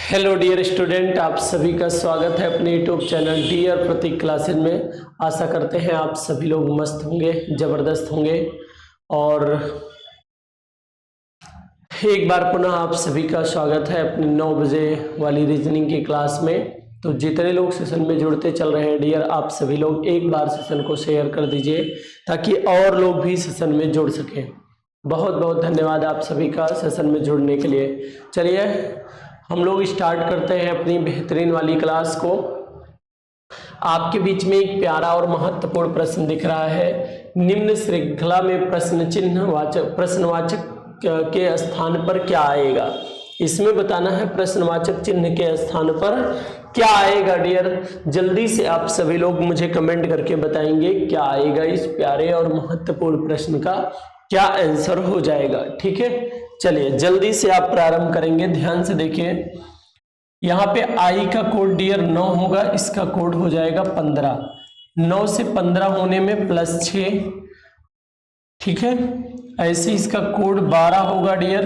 Hello dear student, आप सभी का स्वागत है अपने यूट्यूब चैनल डियर प्रतीक क्लासेस में। आशा करते हैं आप सभी लोग मस्त होंगे, ज़बरदस्त होंगे। और एक बार पुनः आप सभी का स्वागत है अपनी 9 बजे वाली रीजनिंग की क्लास में। तो जितने लोग सेशन में जुड़ते चल रहे हैं डियर, आप सभी लोग एक बार सेशन को शेयर कर दीजिए ताकि और लोग भी सेशन में जुड़ सकें। बहुत बहुत धन्यवाद आप सभी का सेशन में जुड़ने के लिए। चलिए हम लोग स्टार्ट करते हैं अपनी बेहतरीन वाली क्लास को। आपके बीच में एक प्यारा और महत्वपूर्ण प्रश्न दिख रहा है। निम्न श्रृंखला में प्रश्नवाचक के स्थान पर क्या आएगा? इसमें बताना है प्रश्नवाचक चिन्ह के स्थान पर क्या आएगा। डियर जल्दी से आप सभी लोग मुझे कमेंट करके बताएंगे क्या आएगा। इस प्यारे और महत्वपूर्ण प्रश्न का क्या आंसर हो जाएगा। ठीक है, चलिए जल्दी से आप प्रारंभ करेंगे। ध्यान से देखिए, यहाँ पे आई का कोड डियर 9 होगा, इसका कोड हो जाएगा 15। 9 से 15 होने में +6, ठीक है। ऐसे इसका कोड 12 होगा डियर,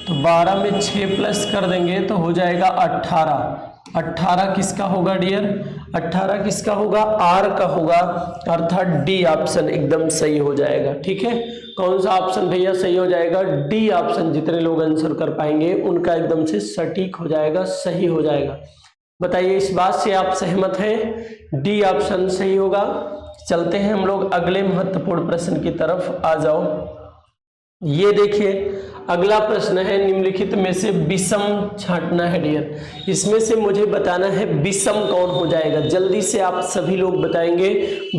तो 12 में 6 प्लस कर देंगे तो हो जाएगा 18। 18 किसका होगा डियर? 18 किसका होगा? आर का होगा, अर्थात डी ऑप्शन एकदम सही हो जाएगा। ठीक है, कौन सा ऑप्शन भैया सही हो जाएगा? D option. जितने लोग आंसर कर पाएंगे उनका एकदम से सटीक हो जाएगा, सही हो जाएगा। बताइए इस बात से आप सहमत हैं? डी ऑप्शन सही होगा। चलते हैं हम लोग अगले महत्वपूर्ण प्रश्न की तरफ। आ जाओ, ये देखिए अगला प्रश्न है, निम्नलिखित में से विषम छांटना है डियर। इसमें से मुझे बताना है विषम कौन हो जाएगा। जल्दी से आप सभी लोग बताएंगे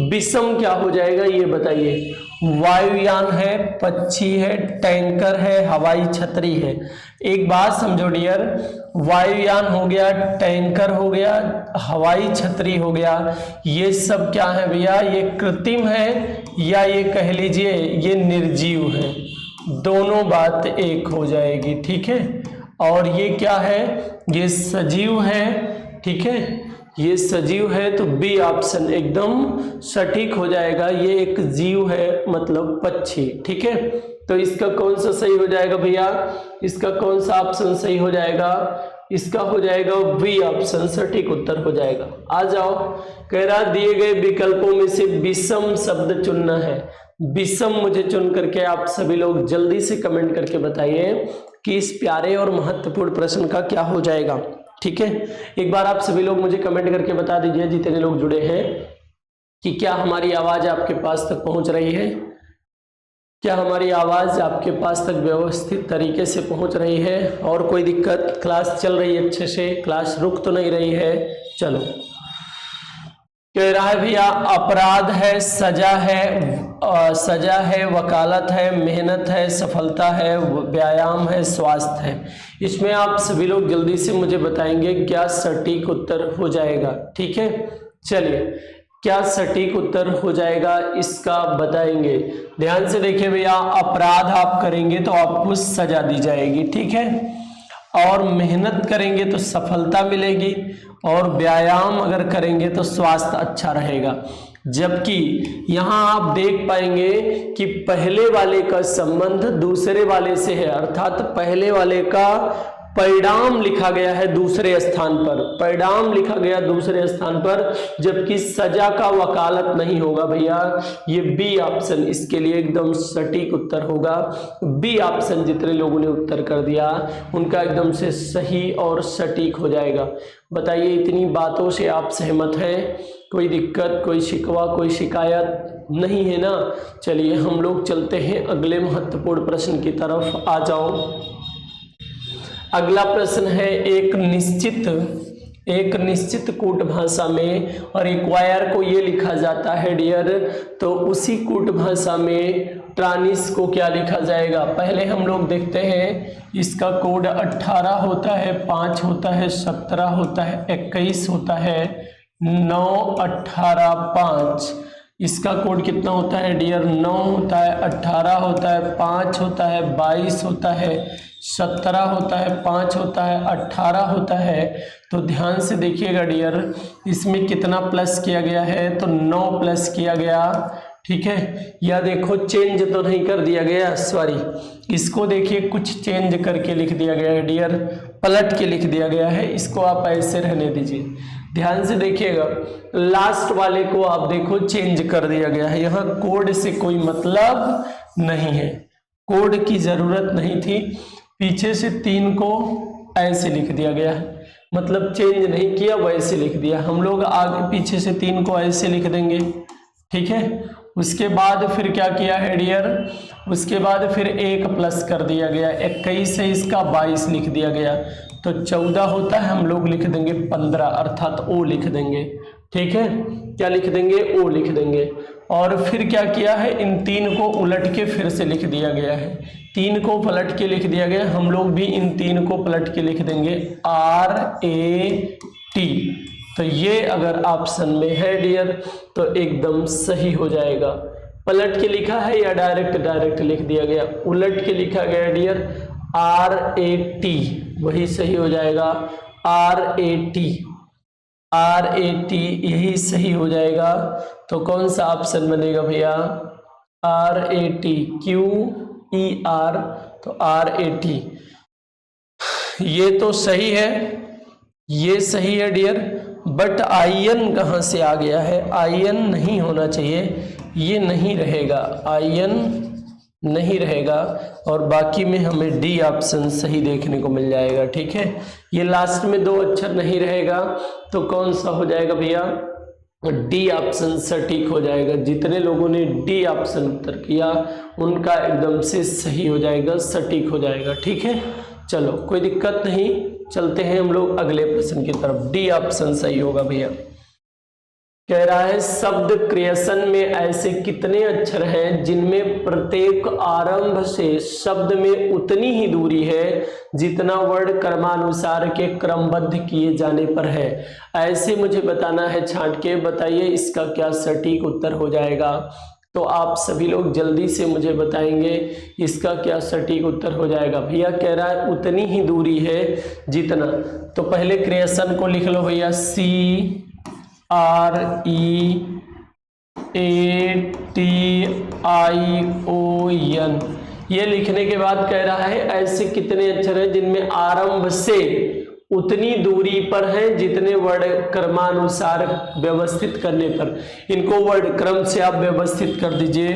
विषम क्या हो जाएगा, ये बताइए। वायुयान है, पक्षी है, टैंकर है, हवाई छतरी है। एक बात समझो डियर, वायुयान हो गया, टैंकर हो गया, हवाई छतरी हो गया, ये सब क्या है भैया? ये कृत्रिम है या ये कह लीजिए ये निर्जीव है। दोनों बात एक हो जाएगी। ठीक है, और ये क्या है? ये सजीव है। ठीक है, ये सजीव है तो बी ऑप्शन एकदम सटीक हो जाएगा। ये एक जीव है, मतलब पक्षी। ठीक है, तो इसका कौन सा सही हो जाएगा भैया? इसका कौन सा ऑप्शन सही हो जाएगा? इसका हो जाएगा बी ऑप्शन, सटीक उत्तर हो जाएगा। आ जाओ, कह रहा दिए गए विकल्पों में से विषम शब्द चुनना है। विषम मुझे चुन करके आप सभी लोग जल्दी से कमेंट करके बताइए कि इस प्यारे और महत्वपूर्ण प्रश्न का क्या हो जाएगा। ठीक है, एक बार आप सभी लोग मुझे कमेंट करके बता दीजिए जितने लोग जुड़े हैं कि क्या हमारी आवाज आपके पास तक पहुंच रही है। क्या हमारी आवाज आपके पास तक व्यवस्थित तरीके से पहुंच रही है? और कोई दिक्कत? क्लास चल रही है अच्छे से, क्लास रुक तो नहीं रही है? चलो, कह रहा है भैया अपराध है, सजा है, वकालत है, मेहनत है, सफलता है, व्यायाम है, स्वास्थ्य है। इसमें आप सभी लोग जल्दी से मुझे बताएंगे क्या सटीक उत्तर हो जाएगा। ठीक है, चलिए क्या सटीक उत्तर हो जाएगा इसका बताएंगे। ध्यान से देखिए भैया, अपराध आप करेंगे तो आपको सजा दी जाएगी। ठीक है, और मेहनत करेंगे तो सफलता मिलेगी, और व्यायाम अगर करेंगे तो स्वास्थ्य अच्छा रहेगा। जबकि यहाँ आप देख पाएंगे कि पहले वाले का संबंध दूसरे वाले से है, अर्थात पहले वाले का परिणाम लिखा गया है दूसरे स्थान पर, परिणाम लिखा गया दूसरे स्थान पर, जबकि सजा का वकालत नहीं होगा भैया। ये बी ऑप्शन इसके लिए एकदम सटीक उत्तर होगा। बी ऑप्शन जितने लोगों ने उत्तर कर दिया उनका एकदम से सही और सटीक हो जाएगा। बताइए इतनी बातों से आप सहमत हैं? कोई दिक्कत, कोई शिकवा, कोई शिकायत नहीं है ना? चलिए हम लोग चलते हैं अगले महत्वपूर्ण प्रश्न की तरफ। आ जाओ, अगला प्रश्न है एक निश्चित कूट भाषा में, और इक्वायर को ये लिखा जाता है डियर, तो उसी कूट भाषा में ट्रांस को क्या लिखा जाएगा? पहले हम लोग देखते हैं, इसका कोड 18 होता है, 5 होता है, 17 होता है, 21 होता है, 9, 18, 5। इसका कोड कितना होता है डियर? 9 होता है, 18 होता है, 5 होता है, 22 होता है, 17 होता है, 5 होता है, 18 होता है। तो ध्यान से देखिएगा डियर, इसमें कितना प्लस किया गया है? तो 9 प्लस किया गया, ठीक है। या देखो चेंज तो नहीं कर दिया गया, सॉरी, इसको देखिए कुछ चेंज करके लिख दिया गया है डियर, पलट के लिख दिया गया है, इसको आप ऐसे रहने दीजिए। ध्यान से देखिएगा, लास्ट वाले को आप देखो चेंज कर दिया गया है, यहाँ कोड से कोई मतलब नहीं है, कोड की जरूरत नहीं थी। पीछे से 3 को ऐसे लिख दिया गया है, मतलब चेंज नहीं किया, वैसे लिख दिया। हम लोग आगे पीछे से 3 को ऐसे लिख देंगे, ठीक है। उसके बाद फिर क्या किया है डियर, उसके बाद फिर 1 प्लस कर दिया गया, 21 है इसका 22 लिख दिया गया, तो 14 होता है, हम लोग लिख देंगे 15, अर्थात ओ लिख देंगे, ठीक है। क्या लिख देंगे, ओ लिख देंगे। और फिर क्या किया है, इन 3 को उलट के फिर से लिख दिया गया है, 3 को पलट के लिख दिया गया, हम लोग भी इन 3 को पलट के लिख देंगे RAT। तो ये अगर ऑप्शन में है डियर तो एकदम सही हो जाएगा। पलट के लिखा है या डायरेक्ट लिख दिया गया, उलट के लिखा गया डियर RAT, वही सही हो जाएगा, RAT यही सही हो जाएगा। तो कौन सा ऑप्शन बनेगा भैया, RAT, QER, तो RAT ये तो सही है, ये सही है डियर, बट आयन कहाँ से आ गया है, आयन नहीं होना चाहिए, ये नहीं रहेगा, आयन नहीं रहेगा, और बाकी में हमें डी ऑप्शन सही देखने को मिल जाएगा, ठीक है। ये लास्ट में 2 अक्षर नहीं रहेगा, तो कौन सा हो जाएगा भैया, डी ऑप्शन सटीक हो जाएगा। जितने लोगों ने डी ऑप्शन उत्तर किया उनका एकदम से सही हो जाएगा, सटीक हो जाएगा, ठीक है। चलो कोई दिक्कत नहीं, चलते हैं हम लोग अगले प्रश्न की तरफ। डी ऑप्शन सही होगा भैया। कह रहा है शब्द क्रिएशन में ऐसे कितने अक्षर हैं जिनमें प्रत्येक आरंभ से शब्द में उतनी ही दूरी है जितना वर्ण क्रमानुसार के क्रमबद्ध किए जाने पर है। ऐसे मुझे बताना है, छांट के बताइए इसका क्या सटीक उत्तर हो जाएगा। तो आप सभी लोग जल्दी से मुझे बताएंगे इसका क्या सटीक उत्तर हो जाएगा। भैया कह रहा है उतनी ही दूरी है जितना, तो पहले क्रिएशन को लिख लो भैया, CREATION। ये लिखने के बाद कह रहा है ऐसे कितने अक्षर हैं जिनमें आरंभ से उतनी दूरी पर हैं जितने वर्ण क्रमानुसार व्यवस्थित करने पर। इनको वर्ण क्रम से आप व्यवस्थित कर दीजिए,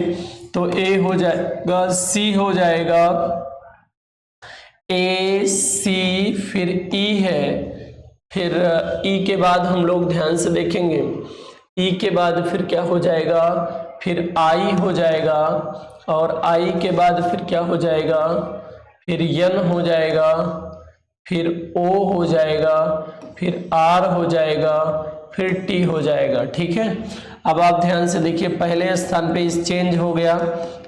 तो ए हो जाएगा, सी हो जाएगा, AC, फिर E है, फिर E के बाद हम लोग ध्यान से देखेंगे, E के बाद फिर क्या हो जाएगा, फिर I हो जाएगा, और I के बाद फिर क्या हो जाएगा, फिर N हो जाएगा, फिर O हो जाएगा, फिर R हो जाएगा, फिर T हो जाएगा, ठीक है। अब आप ध्यान से देखिए, पहले स्थान पे इस चेंज हो गया,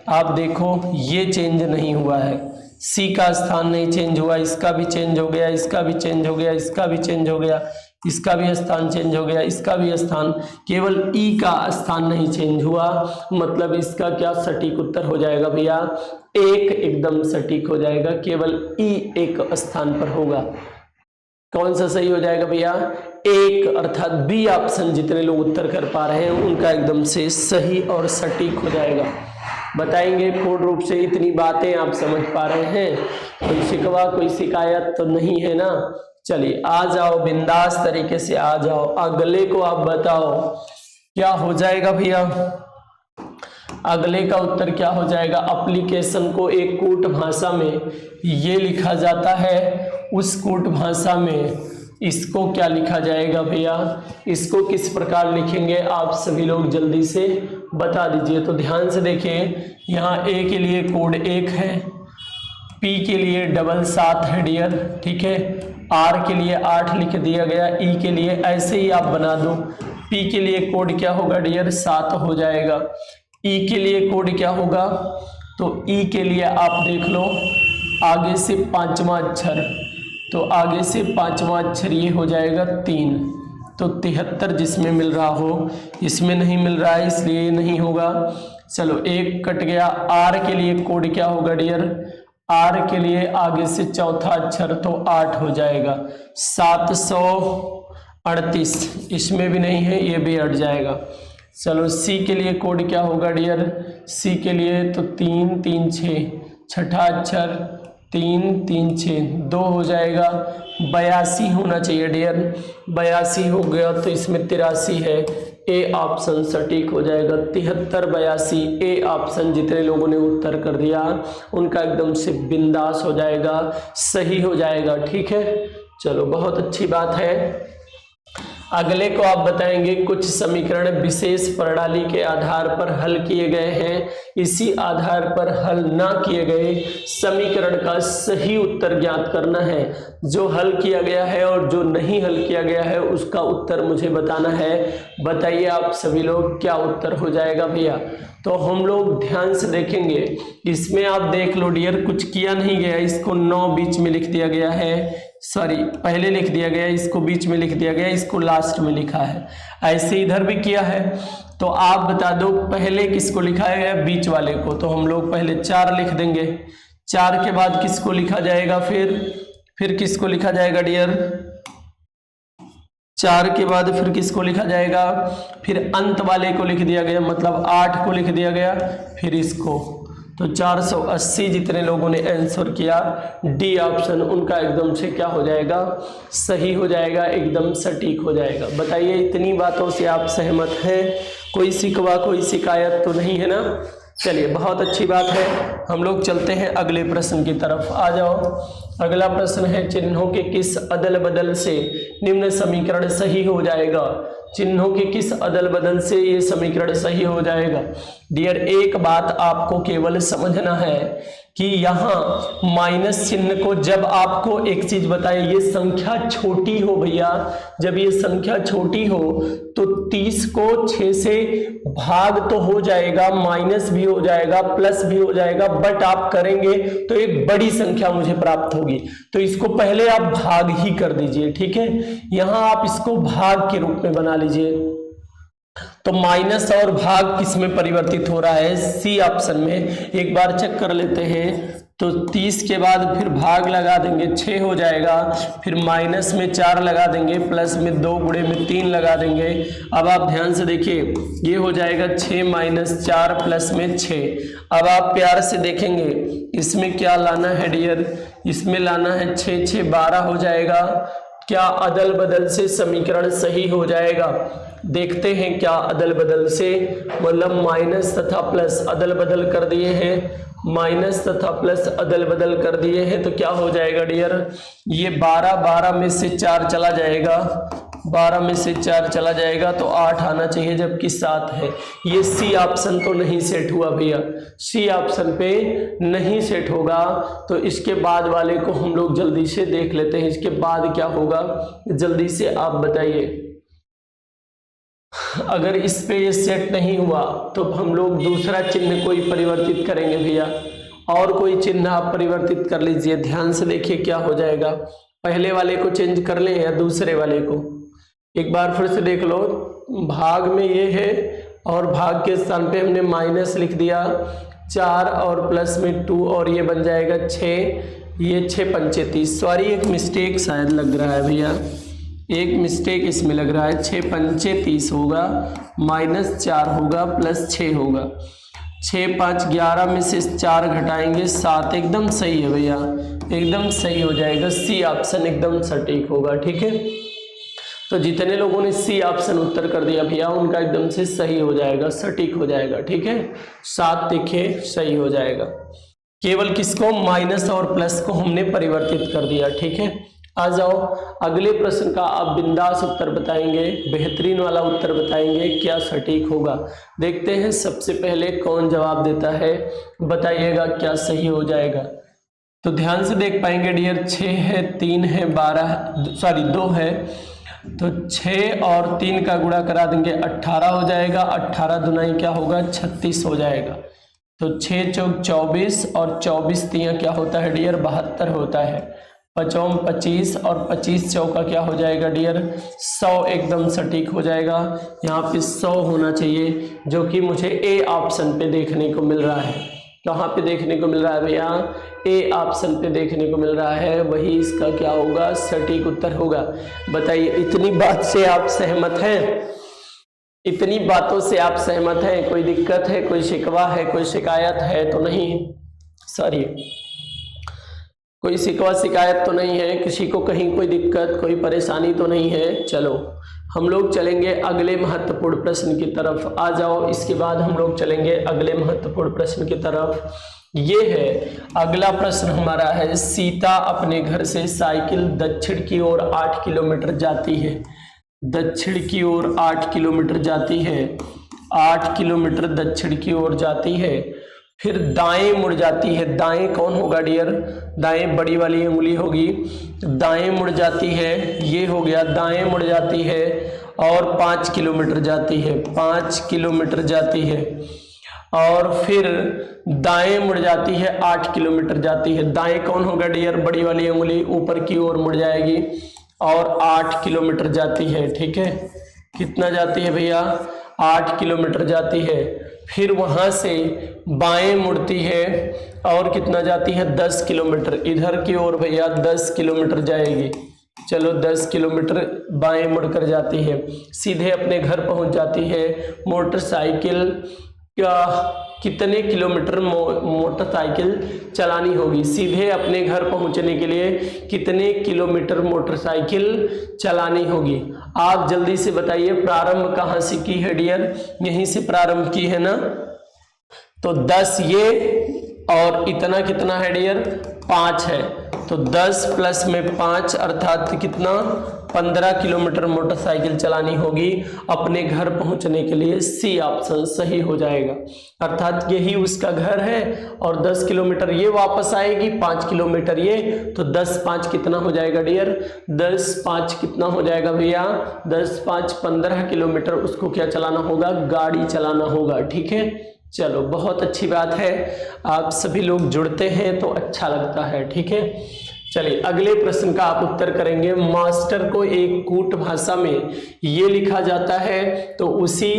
आप देखो ये चेंज नहीं हुआ है, सी का स्थान नहीं चेंज हुआ, इसका भी चेंज हो गया, इसका भी चेंज हो गया, इसका भी चेंज हो गया, इसका भी स्थान चेंज हो गया, इसका भी स्थान, केवल ई का स्थान नहीं चेंज हुआ। मतलब इसका क्या सटीक उत्तर हो जाएगा भैया, 1 एकदम सटीक हो जाएगा, केवल ई 1 स्थान पर होगा। कौन सा सही हो जाएगा भैया, 1, अर्थात बी ऑप्शन जितने लोग उत्तर कर पा रहे हैं उनका एकदम से सही और सटीक हो जाएगा। बताएंगे पूर्ण रूप से, इतनी बातें आप समझ पा रहे हैं, कोई शिकवा कोई शिकायत तो नहीं है ना। चलिए आ जाओ, बिंदास तरीके से आ जाओ, अगले को आप बताओ क्या हो जाएगा भैया। अगले का उत्तर क्या हो जाएगा, एप्लीकेशन को एक कूट भाषा में ये लिखा जाता है, उस कूट भाषा में इसको क्या लिखा जाएगा भैया, इसको किस प्रकार लिखेंगे आप सभी लोग जल्दी से बता दीजिए। तो ध्यान से देखिए, यहाँ ए के लिए कोड 1 है, पी के लिए 7 है डियर, ठीक है, आर के लिए 8 लिख दिया गया, ई के लिए ऐसे ही आप बना दो। पी के लिए कोड क्या होगा डियर, 7 हो जाएगा। ई के लिए कोड क्या होगा, तो ई के लिए आप देख लो आगे से 5वां अक्षर, तो आगे से 5वां अक्षर ये हो जाएगा 3, तो 73 जिसमें मिल रहा हो, इसमें नहीं मिल रहा है इसलिए ये नहीं होगा। चलो 1 कट गया। आर के लिए कोड क्या होगा डियर, आर के लिए आगे से 4था अक्षर तो 8 हो जाएगा, 738, इसमें भी नहीं है, ये भी हट जाएगा। चलो सी के लिए कोड क्या होगा डियर, सी के लिए तो 3 3 6, छठा अक्षर 3 3 6, 2 हो जाएगा, 82 होना चाहिए डियर, 82 हो गया तो इसमें 83 है, ए ऑप्शन सटीक हो जाएगा। 73 82 ए ऑप्शन, जितने लोगों ने उत्तर कर दिया उनका एकदम से बिंदास हो जाएगा, सही हो जाएगा। ठीक है, चलो बहुत अच्छी बात है। अगले को आप बताएंगे कुछ समीकरण विशेष प्रणाली के आधार पर हल किए गए हैं, इसी आधार पर हल ना किए गए समीकरण का सही उत्तर ज्ञात करना है। जो हल किया गया है और जो नहीं हल किया गया है उसका उत्तर मुझे बताना है। बताइए आप सभी लोग क्या उत्तर हो जाएगा भैया। तो हम लोग ध्यान से देखेंगे, इसमें आप देख लो डियर, कुछ किया नहीं गया, इसको 9 बीच में लिख दिया गया है, सॉरी पहले लिख दिया गया, इसको बीच में लिख दिया गया, इसको लास्ट में लिखा है। ऐसे इधर भी किया है, तो आप बता दो पहले किसको लिखा है, बीच वाले को। तो हम लोग पहले 4 लिख देंगे, 4 के बाद किसको लिखा जाएगा, फिर किसको लिखा जाएगा डियर, 4 के बाद फिर किसको लिखा जाएगा, फिर अंत वाले को लिख दिया गया, मतलब 8 को लिख दिया गया, फिर इसको। तो 480 जितने लोगों ने आंसर किया डी ऑप्शन, उनका एकदम से क्या हो जाएगा, सही हो जाएगा, एकदम सटीक हो जाएगा। बताइए इतनी बातों से आप सहमत हैं, कोई शिकवा कोई शिकायत तो नहीं है ना। चलिए बहुत अच्छी बात है, हम लोग चलते हैं अगले प्रश्न की तरफ। आ जाओ, अगला प्रश्न है चिन्हों के किस अदल बदल से निम्न समीकरण सही हो जाएगा। चिन्हों के किस अदल बदल से ये समीकरण सही हो जाएगा। डियर एक बात आपको केवल समझना है कि यहाँ माइनस चिन्ह को, जब आपको एक चीज बताए, ये संख्या छोटी हो भैया, जब ये संख्या छोटी हो तो 30 को 6 से भाग तो हो जाएगा, माइनस भी हो जाएगा, प्लस भी हो जाएगा, बट आप करेंगे तो एक बड़ी संख्या मुझे प्राप्त होगी, तो इसको पहले आप भाग ही कर दीजिए। ठीक है, यहां आप इसको भाग के रूप में बना लीजिए। तो माइनस और भाग किस में परिवर्तित हो रहा है, सी ऑप्शन में। एक बार चेक कर लेते हैं, तो 30 के बाद फिर भाग लगा देंगे, 6 हो जाएगा, फिर माइनस में 4 लगा देंगे, प्लस में 2 गुणे में 3 लगा देंगे। अब आप ध्यान से देखिए, ये हो जाएगा 6 माइनस 4 प्लस में 6। अब आप प्यार से देखेंगे इसमें क्या लाना है डियर, इसमें लाना है 6 6 12 हो जाएगा। क्या अदल बदल से समीकरण सही हो जाएगा, देखते हैं क्या अदल बदल से, मतलब माइनस तथा प्लस अदल बदल कर दिए हैं, माइनस तथा प्लस अदल बदल कर दिए हैं, तो क्या हो जाएगा डियर, ये 12 में से 4 चला जाएगा, 12 में से 4 चला जाएगा तो 8 आना चाहिए, जबकि 7 है। ये सी ऑप्शन तो नहीं सेट हुआ भैया, सी ऑप्शन पे नहीं सेट होगा। तो इसके बाद वाले को हम लोग जल्दी से देख लेते हैं, इसके बाद क्या होगा जल्दी से आप बताइए। अगर इस पे ये सेट नहीं हुआ तो हम लोग दूसरा चिन्ह कोई परिवर्तित करेंगे भैया, और कोई चिन्ह आप परिवर्तित कर लीजिए। ध्यान से देखिए क्या हो जाएगा, पहले वाले को चेंज कर लें या दूसरे वाले को। एक बार फिर से देख लो, भाग में ये है और भाग के स्थान पे हमने माइनस लिख दिया, 4 और प्लस में 2 और ये बन जाएगा 6, ये 6 पंचे 30, सॉरी एक मिस्टेक शायद लग रहा है भैया, एक मिस्टेक इसमें लग रहा है, 6 पंचे 30 होगा, माइनस 4 होगा, प्लस 6 होगा, 6 5 11 में से 4 घटाएंगे 7, एकदम सही है भैया, एकदम सही हो जाएगा, सी ऑप्शन एकदम सटीक होगा। ठीक है, तो जितने लोगों ने सी ऑप्शन उत्तर कर दिया भैया उनका एकदम से सही हो जाएगा, सटीक हो जाएगा। ठीक है, 7 देखिए सही हो जाएगा, केवल किसको, माइनस और प्लस को हमने परिवर्तित कर दिया। ठीक है, आ जाओ अगले प्रश्न का आप बिंदास उत्तर बताएंगे, बेहतरीन वाला उत्तर बताएंगे, क्या सटीक होगा। देखते हैं सबसे पहले कौन जवाब देता है, बताइएगा क्या सही हो जाएगा। तो ध्यान से देख पाएंगे डियर, 6 है, 3 है, 2 है, तो 6 और 3 का गुणा करा देंगे 18 हो जाएगा, 18 दुनाई क्या होगा 36 हो जाएगा। तो 6 चौक 24 और 24 तिया क्या होता है डियर 72 होता है, 5 25 और 25 चौका क्या हो जाएगा डियर 100, एकदम सटीक हो जाएगा। यहाँ पे 100 होना चाहिए, जो कि मुझे ए ऑप्शन पे देखने को मिल रहा है। कहाँ पे देखने को मिल रहा है भैया, ए ऑप्शन पे देखने को मिल रहा है, वही इसका क्या होगा सटीक उत्तर होगा। बताइए इतनी बात से आप सहमत हैं। इतनी बातों से आप सहमत हैं? कोई दिक्कत है, कोई शिकवा है, कोई शिकायत है तो नहीं? सॉरी, कोई शिकवा शिकायत तो नहीं है? किसी को कहीं कोई दिक्कत, कोई परेशानी तो नहीं है? चलो हम लोग चलेंगे अगले महत्वपूर्ण प्रश्न की तरफ। आ जाओ, इसके बाद हम लोग चलेंगे अगले महत्वपूर्ण प्रश्न की तरफ। ये है अगला प्रश्न हमारा है, सीता अपने घर से साइकिल दक्षिण की ओर 8 किलोमीटर जाती है। दक्षिण की ओर 8 किलोमीटर जाती है, 8 किलोमीटर दक्षिण की ओर जाती है, फिर दाएं मुड़ जाती है। दाएं कौन होगा डियर? दाएं बड़ी वाली उंगली होगी। दाएं मुड़ जाती है, ये हो गया, दाएं मुड़ जाती है और 5 किलोमीटर जाती है, 5 किलोमीटर जाती है, और फिर दाएं मुड़ जाती है, 8 किलोमीटर जाती है। दाएं कौन होगा डियर? बड़ी वाली उंगली ऊपर की ओर मुड़ जाएगी और 8 किलोमीटर जाती है। ठीक है, कितना जाती है भैया? 8 किलोमीटर जाती है। फिर वहां से बाएं मुड़ती है और कितना जाती है? 10 किलोमीटर। इधर की ओर भैया 10 किलोमीटर जाएगी। चलो 10 किलोमीटर बाएं मुड़कर जाती है, सीधे अपने घर पहुंच जाती है। मोटरसाइकिल का कितने किलोमीटर मोटरसाइकिल चलानी होगी? सीधे अपने घर पहुंचने के लिए कितने किलोमीटर मोटरसाइकिल चलानी होगी? आप जल्दी से बताइए। प्रारंभ कहाँ से की है डियर? यहीं से प्रारंभ की है ना? तो 10 ये और इतना कितना है डियर? 5 है। तो 10 प्लस में 5 अर्थात कितना? 15 किलोमीटर मोटरसाइकिल चलानी होगी अपने घर पहुंचने के लिए। सी ऑप्शन सही हो जाएगा। अर्थात यही उसका घर है और 10 किलोमीटर ये वापस आएगी, 5 किलोमीटर ये, तो 10 5 कितना हो जाएगा डियर? 10 5 कितना हो जाएगा भैया? 10 5 15 किलोमीटर उसको क्या चलाना होगा? गाड़ी चलाना होगा। ठीक है, चलो बहुत अच्छी बात है, आप सभी लोग जुड़ते हैं तो अच्छा लगता है। ठीक है, चलिए अगले प्रश्न का आप उत्तर करेंगे। मास्टर को एक कूट भाषा में ये लिखा जाता है तो उसी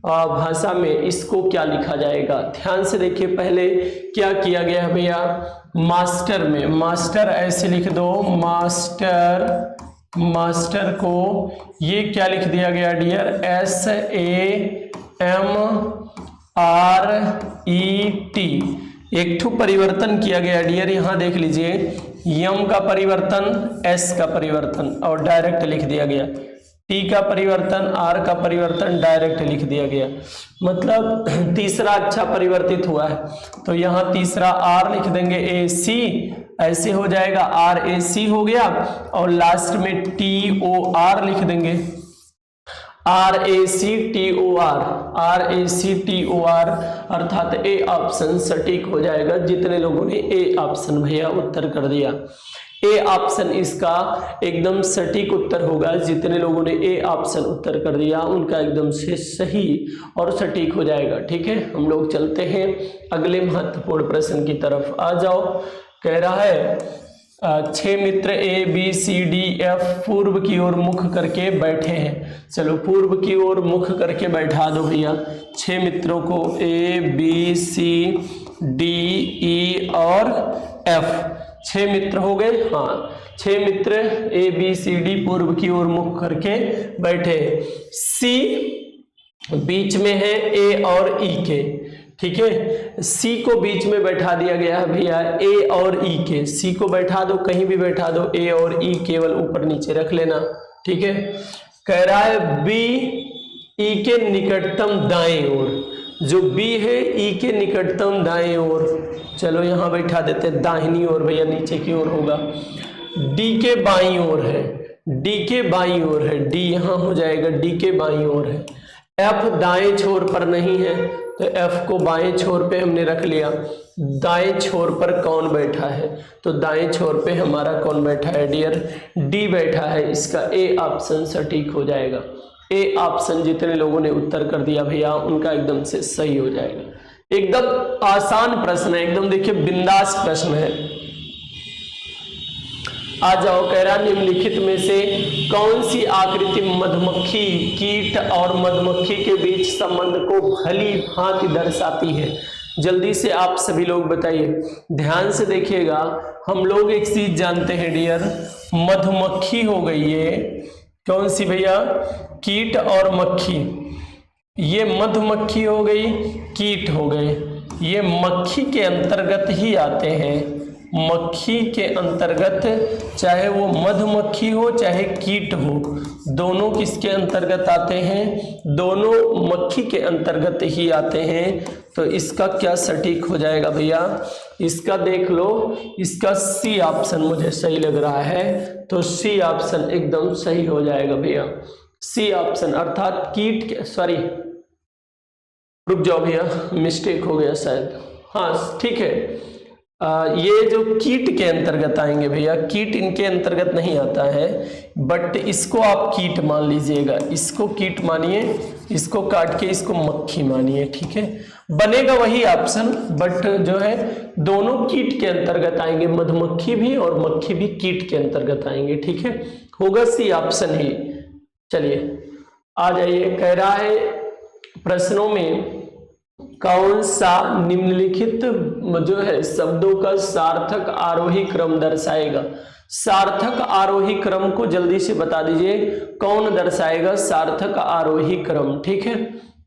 भाषा में इसको क्या लिखा जाएगा? ध्यान से देखिए, पहले क्या किया गया है भैया? मास्टर में, मास्टर ऐसे लिख दो, मास्टर, मास्टर को ये क्या लिख दिया गया डियर? SAMRET। एक ठो परिवर्तन किया गया डियर, यहां देख लीजिए, यम का परिवर्तन, एस का परिवर्तन और डायरेक्ट लिख दिया गया। टी का परिवर्तन, आर का परिवर्तन, डायरेक्ट लिख दिया गया। मतलब तीसरा अच्छा परिवर्तित हुआ है, तो यहाँ तीसरा आर लिख देंगे, AC ऐसे हो जाएगा, RAC हो गया, और लास्ट में TOR लिख देंगे, RACTOR, RACTOR, अर्थात ए ऑप्शन सटीक हो जाएगा। जितने लोगों ने ए ऑप्शन भैया उत्तर कर दिया, ए ऑप्शन इसका एकदम सटीक उत्तर होगा। जितने लोगों ने ए ऑप्शन उत्तर कर दिया उनका एकदम से सही और सटीक हो जाएगा। ठीक है, हम लोग चलते हैं अगले महत्वपूर्ण प्रश्न की तरफ। आ जाओ, कह रहा है 6 मित्र ABCDF पूर्व की ओर मुख करके बैठे हैं। चलो पूर्व की ओर मुख करके बैठा दो भैया 6 मित्रों को, ABCDE और F। 6 मित्र हो गए, हाँ 6 मित्र ABCD पूर्व की ओर मुख करके बैठे। C बीच में है A और E के। ठीक है, सी को बीच में बैठा दिया गया है भैया ए और ई के। सी को बैठा दो, कहीं भी बैठा दो, ए और ई केवल ऊपर नीचे रख लेना। ठीक है, कह रहा है बी ई के निकटतम दाएं ओर। जो बी है ई के निकटतम दाएं ओर, चलो यहां बैठा देते हैं दाहिनी ओर भैया, नीचे की ओर होगा। डी के बाईं ओर है, डी के बाईं ओर है, डी यहां हो जाएगा, डी के बाईं ओर है। एफ दाएं छोर पर नहीं है तो एफ को बाएं छोर पे हमने रख लिया। दाएं छोर पर कौन बैठा है? तो दाएं छोर पे हमारा कौन बैठा है डियर? डी बैठा है। इसका ए ऑप्शन सटीक हो जाएगा। ए ऑप्शन जितने लोगों ने उत्तर कर दिया भैया उनका एकदम से सही हो जाएगा। एकदम आसान प्रश्न है, एकदम देखिए बिंदास प्रश्न है। आ जाओ, कह रहा निम्नलिखित में से कौन सी आकृति मधुमक्खी, कीट और मधुमक्खी के बीच संबंध को भली भांति दर्शाती है? जल्दी से आप सभी लोग बताइए, ध्यान से देखिएगा। हम लोग एक चीज जानते हैं डियर, मधुमक्खी हो गई ये कौन सी भैया? कीट और मक्खी। ये मधुमक्खी हो गई, कीट हो गए, ये मक्खी के अंतर्गत ही आते हैं। मक्खी के अंतर्गत, चाहे वो मधुमक्खी हो चाहे कीट हो, दोनों किसके अंतर्गत आते हैं? दोनों मक्खी के अंतर्गत ही आते हैं। तो इसका क्या सटीक हो जाएगा भैया? इसका देख लो, इसका सी ऑप्शन मुझे सही लग रहा है, तो सी ऑप्शन एकदम सही हो जाएगा भैया। सी ऑप्शन अर्थात कीट के, सॉरी रुक जाओ भैया, मिस्टेक हो गया शायद। हाँ ठीक है, ये जो कीट के अंतर्गत आएंगे भैया, कीट इनके अंतर्गत नहीं आता है, बट इसको आप कीट मान लीजिएगा, इसको कीट मानिए, इसको काट के इसको मक्खी मानिए, ठीक है, बनेगा वही ऑप्शन, बट जो है दोनों कीट के अंतर्गत आएंगे, मधुमक्खी भी और मक्खी भी कीट के अंतर्गत आएंगे, ठीक है, होगा सी ऑप्शन ही। चलिए आ जाइए, कह रहा है प्रश्नों में कौन सा निम्नलिखित जो है शब्दों का सार्थक आरोही क्रम दर्शाएगा? सार्थक आरोही क्रम को जल्दी से बता दीजिए, कौन दर्शाएगा सार्थक आरोही क्रम? ठीक है,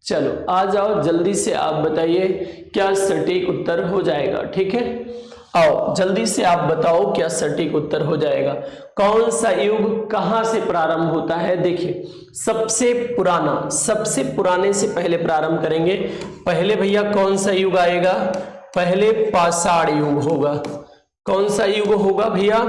चलो आ जाओ जल्दी से, आप बताइए क्या सटीक उत्तर हो जाएगा। ठीक है, आओ जल्दी से आप बताओ क्या सटीक उत्तर हो जाएगा। कौन सा युग कहां से प्रारंभ होता है? देखिए सबसे पुराना, सबसे पुराने से पहले प्रारंभ करेंगे। पहले भैया कौन सा युग आएगा? पहले पाषाण युग होगा। कौन सा युग होगा भैया?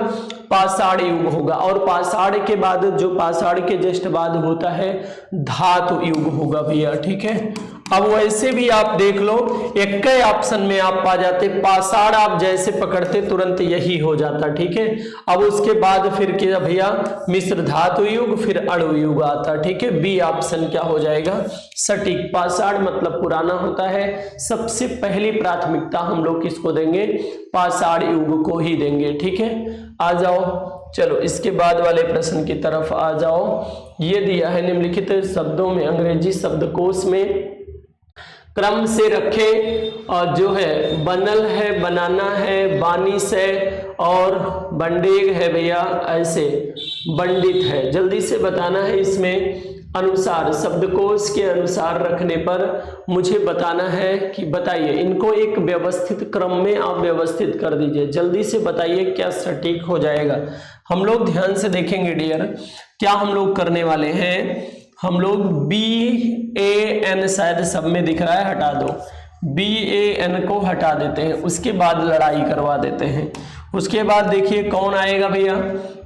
पाषाण युग होगा। और पाषाण के बाद, जो पाषाण के जस्ट बाद होता है, धातु युग होगा भैया। ठीक है, अब वैसे भी आप देख लो, एक ही ऑप्शन में आप पा जाते, पाषाण आप जैसे पकड़ते तुरंत यही हो जाता। ठीक है, अब उसके बाद फिर क्या भैया? मिश्र धातु युग, फिर अणु युग आता। ठीक है, बी ऑप्शन क्या हो जाएगा? सटीक। पाषाण मतलब पुराना होता है, सबसे पहली प्राथमिकता हम लोग किसको देंगे? पाषाण युग को ही देंगे। ठीक है, आ जाओ, चलो इसके बाद वाले प्रश्न की तरफ आ जाओ। ये दिया है निम्नलिखित शब्दों में अंग्रेजी शब्दकोश में क्रम से रखे, और जो है बनल है, बनाना है, बानिस है, और बंडेग है भैया, ऐसे बंडित है। जल्दी से बताना है, इसमें अनुसार शब्दकोश के अनुसार रखने पर मुझे बताना है कि बताइए, इनको एक व्यवस्थित क्रम में आप व्यवस्थित कर दीजिए। जल्दी से बताइए क्या सटीक हो जाएगा। हम लोग ध्यान से देखेंगे डियर, क्या हम लोग करने वाले हैं। हम लोग BAN शायद सब में दिख रहा है, हटा दो, BAN को हटा देते हैं, उसके बाद लड़ाई करवा देते हैं। उसके बाद देखिए कौन आएगा भैया,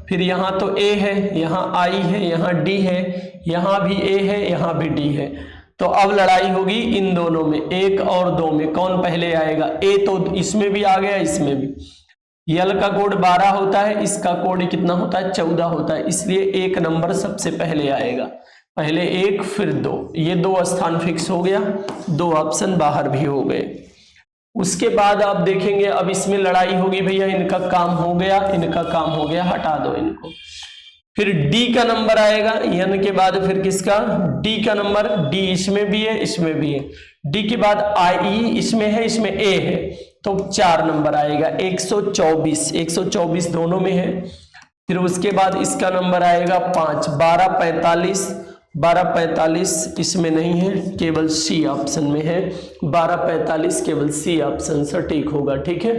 फिर यहाँ तो A है, यहाँ I है, यहाँ D है, यहाँ भी A है, यहाँ भी D है। तो अब लड़ाई होगी इन दोनों में, 1 और 2 में, कौन पहले आएगा। A तो इसमें भी आ गया, इसमें भी। यल का कोड 12 होता है, इसका कोड कितना होता है? 14 होता है, इसलिए 1 नंबर सबसे पहले आएगा। पहले 1 फिर 2, ये 2 स्थान फिक्स हो गया, 2 ऑप्शन बाहर भी हो गए। उसके बाद आप देखेंगे अब इसमें लड़ाई होगी भैया, इनका काम हो गया, इनका काम हो गया, हटा दो इनको। फिर D का नंबर आएगा, N के बाद फिर किसका? D का नंबर, D इसमें भी है, इसमें भी है। D के बाद IE इसमें है, इसमें A है, तो 4 नंबर आएगा, 124, 124 दोनों में है। फिर उसके बाद इसका नंबर आएगा 5, 1245, 1245 इसमें नहीं है, केवल C ऑप्शन में है, 1245 केवल C ऑप्शन सटीक होगा। ठीक है,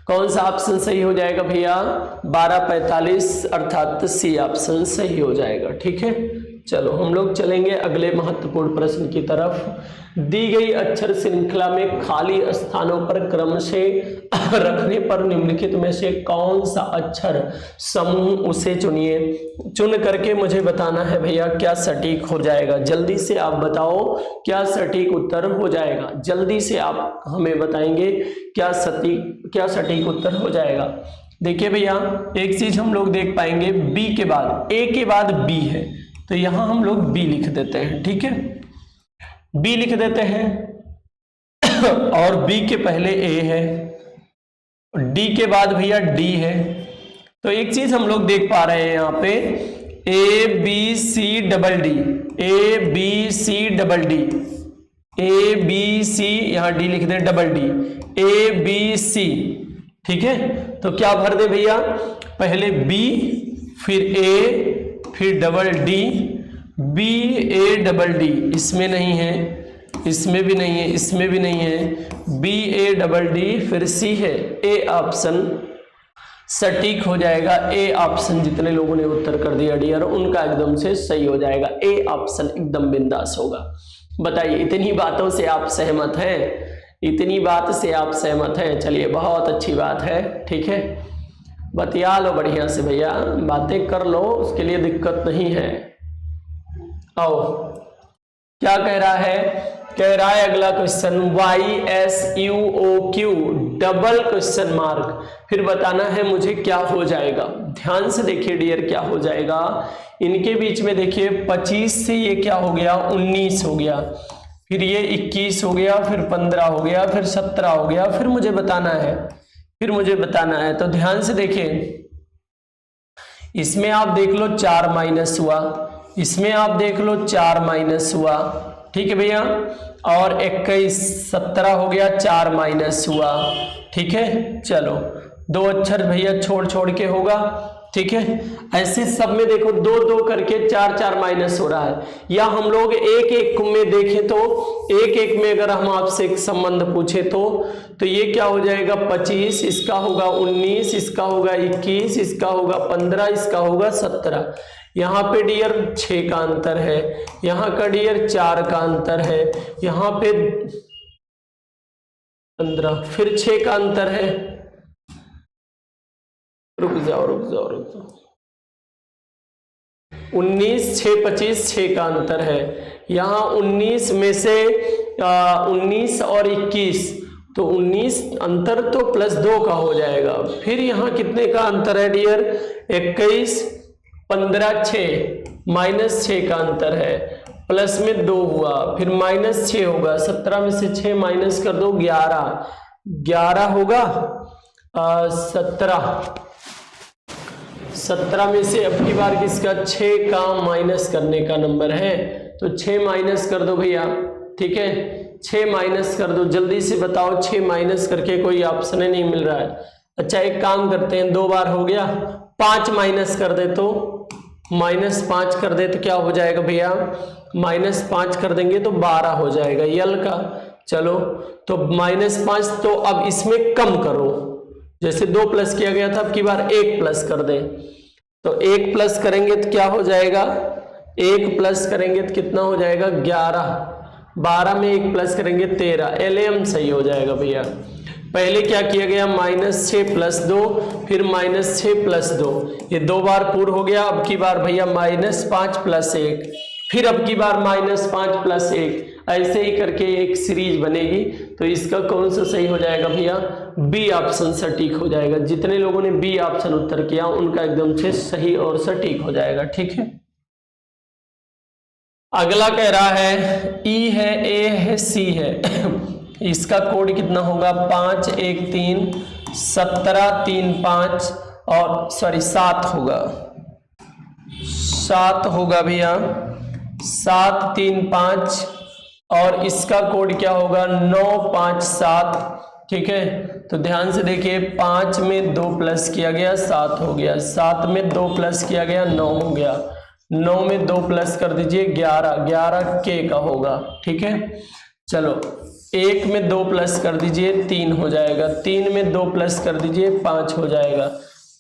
कौन सा ऑप्शन सही हो जाएगा भैया? 1245 अर्थात C ऑप्शन सही हो जाएगा। ठीक है, चलो हम लोग चलेंगे अगले महत्वपूर्ण प्रश्न की तरफ। दी गई अक्षर श्रृंखला में खाली स्थानों पर क्रम से रखने पर निम्नलिखित में से कौन सा अक्षर समूह, उसे चुनिए। चुन करके मुझे बताना है भैया क्या सटीक हो जाएगा। जल्दी से आप बताओ क्या सटीक उत्तर हो जाएगा। जल्दी से आप हमें बताएंगे क्या सटीक उत्तर हो जाएगा। देखिए भैया एक चीज हम लोग देख पाएंगे, बी के बाद, ए के बाद बी है, तो यहां हम लोग बी लिख देते हैं। ठीक है, बी लिख देते हैं और बी के पहले ए है, डी के बाद भैया डी है। तो एक चीज हम लोग देख पा रहे हैं यहाँ पे, A B C double D, A B C double D, A B C, यहाँ डी लिख दे, double D, A B C. ठीक है, तो क्या भर दे भैया? पहले बी, फिर ए, फिर डबल डी, BADD, इसमें नहीं है, इसमें भी नहीं है, इसमें भी नहीं है, BADD, फिर C है, ए ऑप्शन सटीक हो जाएगा। ए ऑप्शन जितने लोगों ने उत्तर कर दिया डियर उनका एकदम से सही हो जाएगा, ए ऑप्शन एकदम बिंदास होगा। बताइए इतनी बातों से आप सहमत हैं? इतनी बात से आप सहमत हैं? चलिए बहुत अच्छी बात है, ठीक है, बतिया लो बढ़िया से भैया, बातें कर लो, उसके लिए दिक्कत नहीं है। आओ क्या कह रहा है? कह रहा है अगला question YSUOQ double question mark, फिर बताना है मुझे क्या हो जाएगा। ध्यान से देखिए डियर क्या हो जाएगा इनके बीच में। देखिए 25 से ये क्या हो गया, 19 हो गया, फिर ये 21 हो गया, फिर 15 हो गया, फिर 17 हो गया, फिर मुझे बताना है, फिर मुझे बताना है। तो ध्यान से देखिए, इसमें आप देख लो 4 माइनस हुआ, इसमें आप देख लो 4 माइनस हुआ, ठीक है भैया, और 21 17 हो गया, 4 माइनस हुआ, ठीक है। चलो 2 अक्षर भैया छोड़ छोड़ के होगा, ठीक है। ऐसे सब में देखो 2 2 करके 4 4 माइनस हो रहा है, या हम लोग एक एक में देखें तो एक एक में अगर हम आपसे एक संबंध पूछे तो ये क्या हो जाएगा 25, इसका होगा 19, इसका होगा 21, इसका होगा 15, इसका होगा 17। यहाँ पे डियर 6 का अंतर है, यहाँ का डियर 4 का अंतर है, यहाँ पे 15, फिर 6 का अंतर है। रुक जाओ 19 6 25 6 का अंतर है। यहाँ 19 में से 19 और 21, तो 19 अंतर तो प्लस 2 का हो जाएगा। फिर यहाँ कितने का अंतर है डियर 21 15 6 माइनस 6 का अंतर है, प्लस में 2 हुआ, फिर माइनस 6 होगा, 17 में से 6 माइनस कर दो 11 होगा, 17 में से अब की बार किसका 6 का माइनस करने का नंबर है, तो 6 माइनस कर दो भैया, ठीक है, 6 माइनस कर दो, जल्दी से बताओ 6 माइनस करके कोई ऑप्शन नहीं मिल रहा है। अच्छा एक काम करते हैं, 2 बार हो गया, 5 माइनस कर दे तो -5 कर दे तो क्या हो जाएगा भैया, -5 कर देंगे तो 12 हो जाएगा यल का। चलो तो -5, तो अब इसमें कम करो, जैसे 2 प्लस किया गया था अब की बार 1 प्लस कर दे, तो 1 प्लस करेंगे तो क्या हो जाएगा, 1 प्लस करेंगे तो कितना हो जाएगा 11, 12 में 1 प्लस करेंगे 13, LM सही हो जाएगा भैया। पहले क्या किया गया -6 + 2, फिर -6 + 2, ये 2 बार पूर्ण हो गया। अब की बार भैया -5 + 1, फिर अब की बार -5 + 1, ऐसे ही करके एक सीरीज बनेगी। तो इसका कौन सा सही हो जाएगा भैया, बी ऑप्शन सटीक हो जाएगा। जितने लोगों ने बी ऑप्शन उत्तर किया उनका एकदम से सही और सटीक हो जाएगा, ठीक है। अगला कह रहा है ई है, ए है, सी है, इसका कोड कितना होगा 5 1 3 17 3 5 और सॉरी 7 होगा, 7 होगा भैया, 7 3 5, और इसका कोड क्या होगा 9 5 7, ठीक है। तो ध्यान से देखिए 5 में 2 प्लस किया गया 7 हो गया, 7 में 2 प्लस किया गया 9 हो गया, 9 में 2 प्लस कर दीजिए 11, 11 के का होगा, ठीक है। चलो 1 में 2 प्लस कर दीजिए 3 हो जाएगा, 3 में 2 प्लस कर दीजिए 5 हो जाएगा,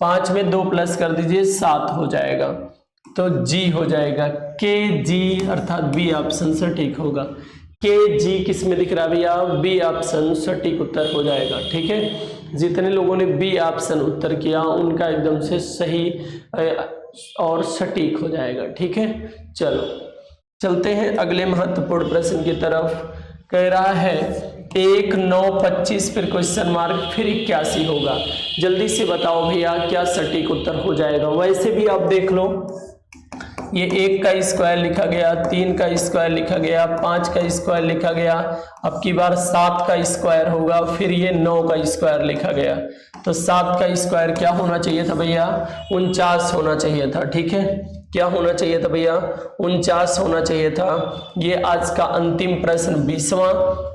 5 में 2 प्लस कर दीजिए 7 हो जाएगा, तो जी हो जाएगा KG, अर्थात बी ऑप्शन सटीक होगा। KG किस में दिख रहा है भैया, बी ऑप्शन सटीक उत्तर हो जाएगा, ठीक है। जितने लोगों ने बी ऑप्शन उत्तर किया उनका एकदम से सही और सटीक हो जाएगा, ठीक है। चलो चलते हैं अगले महत्वपूर्ण प्रश्न की तरफ। कह रहा है 1 9 25 फिर क्वेश्चन मार्क फिर 81 होगा, जल्दी से बताओ भैया क्या सटीक उत्तर हो जाएगा। वैसे भी आप देख लो, ये 1 का स्क्वायर लिखा गया, 3 का स्क्वायर लिखा गया, 5 का स्क्वायर लिखा गया, अब की बार 7 का स्क्वायर होगा, फिर ये 9 का स्क्वायर लिखा गया, तो 7 का स्क्वायर क्या होना चाहिए था भैया 49 होना चाहिए था, ठीक है। क्या होना चाहिए था भैया 49 होना चाहिए था। ये आज का अंतिम प्रश्न 20वां,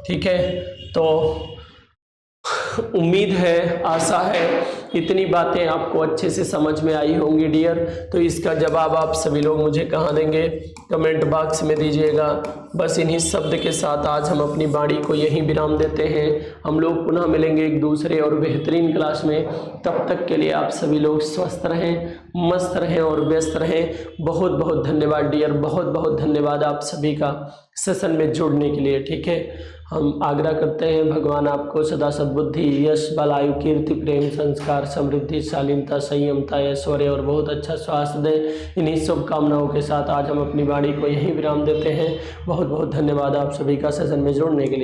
ठीक है। तो उम्मीद है, आशा है इतनी बातें आपको अच्छे से समझ में आई होंगी डियर। तो इसका जवाब आप सभी लोग मुझे कहाँ देंगे, कमेंट बॉक्स में दीजिएगा। बस इन्हीं शब्द के साथ आज हम अपनी वाणी को यहीं विराम देते हैं। हम लोग पुनः मिलेंगे एक दूसरे और बेहतरीन क्लास में। तब तक के लिए आप सभी लोग स्वस्थ रहें, मस्त रहें और व्यस्त रहें। बहुत बहुत धन्यवाद डियर, बहुत बहुत धन्यवाद आप सभी का सेशन में जुड़ने के लिए। ठीक है, हम आग्रह करते हैं भगवान आपको सदा सद्बुद्धि, यश, बल, आयु, कीर्ति, प्रेम, संस्कार, समृद्धि, शालीनता, संयमता, ऐश्वर्य और बहुत अच्छा स्वास्थ्य दें। इन्हीं शुभकामनाओं के साथ आज हम अपनी वाणी को यहीं विराम देते हैं। बहुत बहुत धन्यवाद आप सभी का सेशन में जुड़ने के लिए।